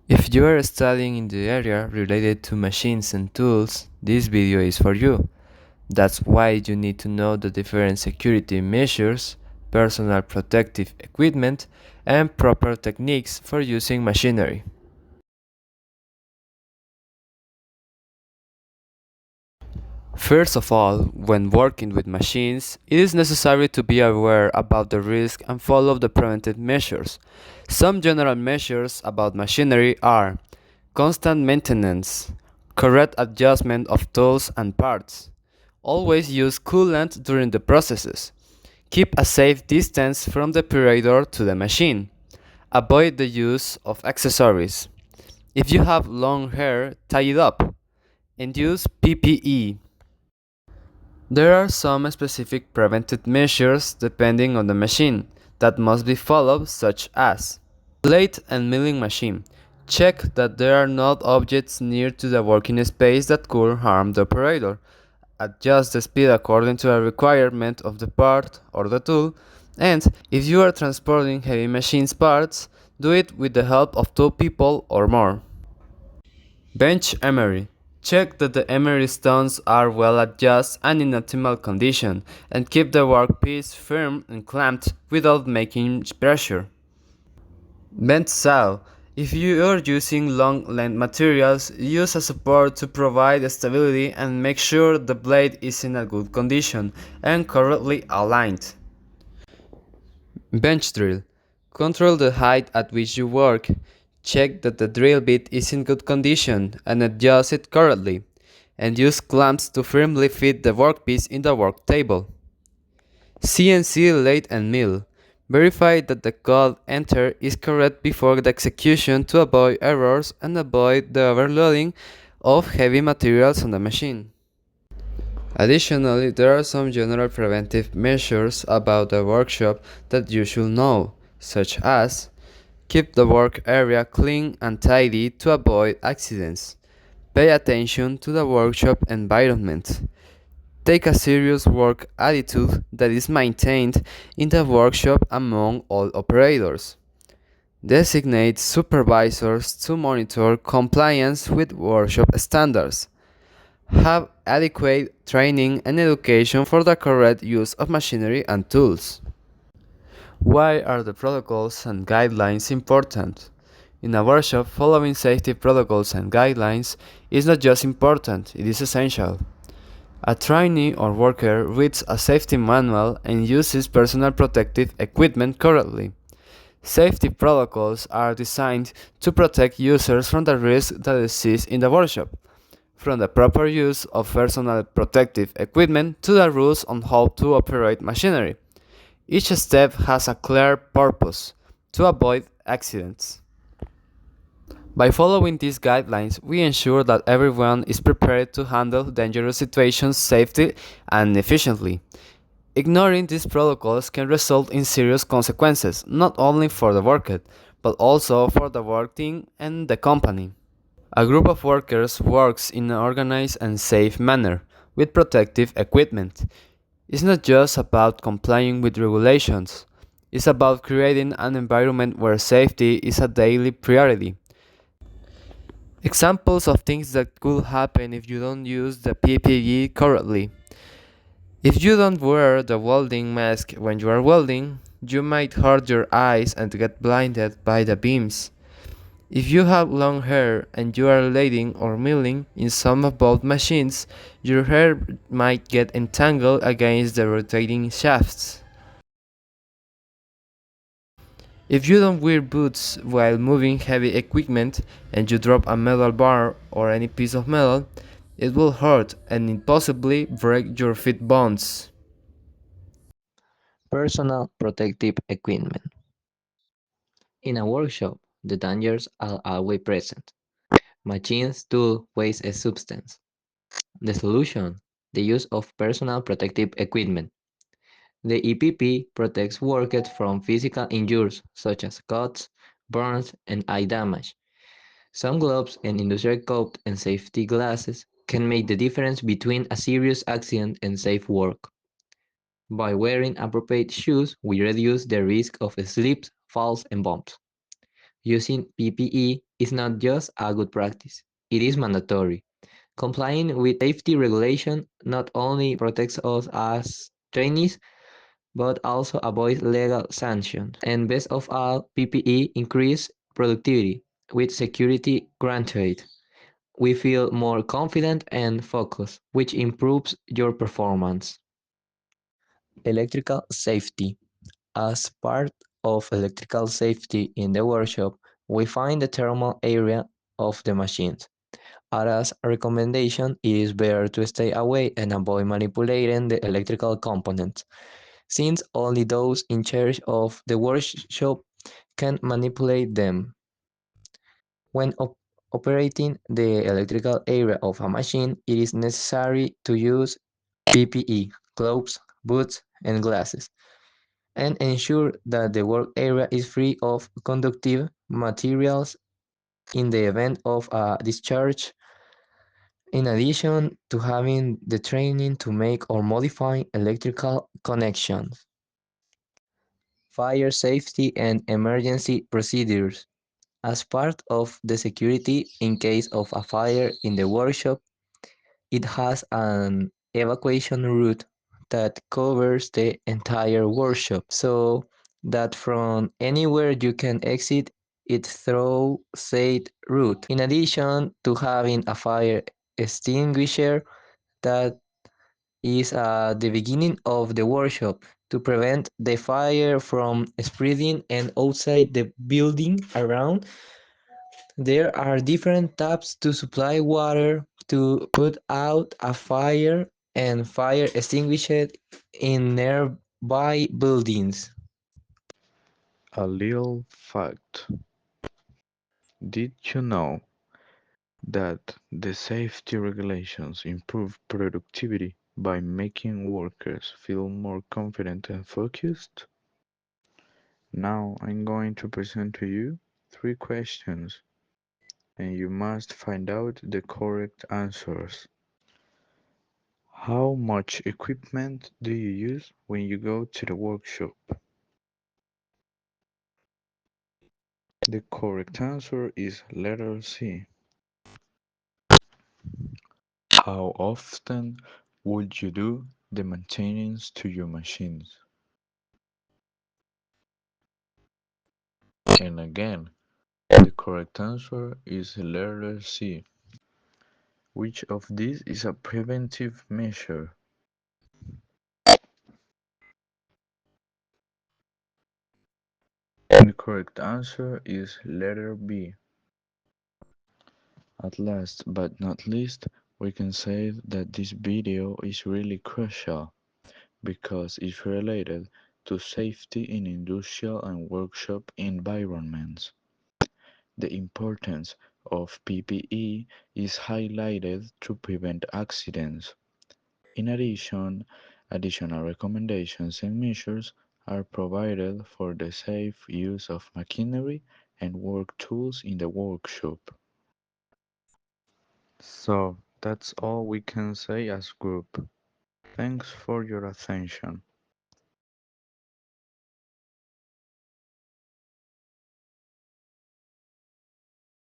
If you are studying in the area related to machines and tools, this video is for you. That's why you need to know the different security measures, personal protective equipment, and proper techniques for using machinery. First of all, when working with machines, it is necessary to be aware about the risk and follow the preventive measures. Some general measures about machinery are constant maintenance, correct adjustment of tools and parts, always use coolant during the processes, keep a safe distance from the operator to the machine, avoid the use of accessories. If you have long hair, tie it up, and use PPE. There are some specific preventive measures depending on the machine that must be followed, such as lathe and milling machine. Check that there are not objects near to the working space that could harm the operator. Adjust the speed according to the requirement of the part or the tool, and if you are transporting heavy machines parts, do it with the help of two people or more. Bench emery. Check that the emery stones are well adjusted and in optimal condition, and keep the workpiece firm and clamped without making pressure. Bent saw. If you are using long length materials, use a support to provide stability and make sure the blade is in a good condition and correctly aligned. Bench drill. Control the height at which you work. Check that the drill bit is in good condition and adjust it correctly. And use clamps to firmly fit the workpiece in the work table. CNC lathe and mill. Verify that the code entered is correct before the execution to avoid errors and avoid the overloading of heavy materials on the machine. Additionally, there are some general preventive measures about the workshop that you should know, such as keep the work area clean and tidy to avoid accidents. Pay attention to the workshop environment. Take a serious work attitude that is maintained in the workshop among all operators. Designate supervisors to monitor compliance with workshop standards. Have adequate training and education for the correct use of machinery and tools. Why are the protocols and guidelines important? In a workshop, following safety protocols and guidelines is not just important, it is essential. A trainee or worker reads a safety manual and uses personal protective equipment correctly. Safety protocols are designed to protect users from the risks that exist in the workshop, from the proper use of personal protective equipment to the rules on how to operate machinery. Each step has a clear purpose: to avoid accidents. By following these guidelines, we ensure that everyone is prepared to handle dangerous situations safely and efficiently. Ignoring these protocols can result in serious consequences, not only for the worker, but also for the work team and the company. A group of workers works in an organized and safe manner with protective equipment. It's not just about complying with regulations, it's about creating an environment where safety is a daily priority. Examples of things that could happen if you don't use the PPE correctly. If you don't wear the welding mask when you are welding, you might hurt your eyes and get blinded by the beams. If you have long hair and you are lading or milling in some of both machines, your hair might get entangled against the rotating shafts. If you don't wear boots while moving heavy equipment and you drop a metal bar or any piece of metal, it will hurt and possibly break your feet bones. Personal protective equipment. In a workshop, the dangers are always present. Machines, tools, waste a substance. The solution: the use of personal protective equipment. The EPP protects workers from physical injuries such as cuts, burns, and eye damage. Some gloves and industrial coat and safety glasses can make the difference between a serious accident and safe work. By wearing appropriate shoes, we reduce the risk of slips, falls, and bumps. Using PPE is not just a good practice, it is mandatory. Complying with safety regulation not only protects us as trainees, but also avoids legal sanctions. And best of all, PPE increase productivity. With security granted, we feel more confident and focused, which improves your performance. Electrical safety. As part of electrical safety in the workshop, we find the thermal area of the machines. As a recommendation, it is better to stay away and avoid manipulating the electrical components, since only those in charge of the workshop can manipulate them. When operating the electrical area of a machine, it is necessary to use PPE, gloves, boots, and glasses, and ensure that the work area is free of conductive materials in the event of a discharge. In addition to having the training to make or modify electrical connections, fire safety and emergency procedures. As part of the security in case of a fire in the workshop, it has an evacuation route that covers the entire workshop so that from anywhere you can exit it through said route. In addition to having a fire extinguisher that is at the beginning of the workshop to prevent the fire from spreading and outside the building around. There are different taps to supply water to put out a fire and fire extinguish it in nearby buildings. A little fact: did you know that the safety regulations improve productivity by making workers feel more confident and focused? Now I'm going to present to you three questions, and you must find out the correct answers. How much equipment do you use when you go to the workshop? The correct answer is letter C. How often would you do the maintenance to your machines? And again, the correct answer is letter C. Which of these is a preventive measure? The correct answer is letter B. At last but not least, we can say that this video is really crucial because it's related to safety in industrial and workshop environments. The importance of PPE is highlighted to prevent accidents. In addition, additional recommendations and measures are provided for the safe use of machinery and work tools in the workshop. So that's all we can say as group. Thanks for your attention.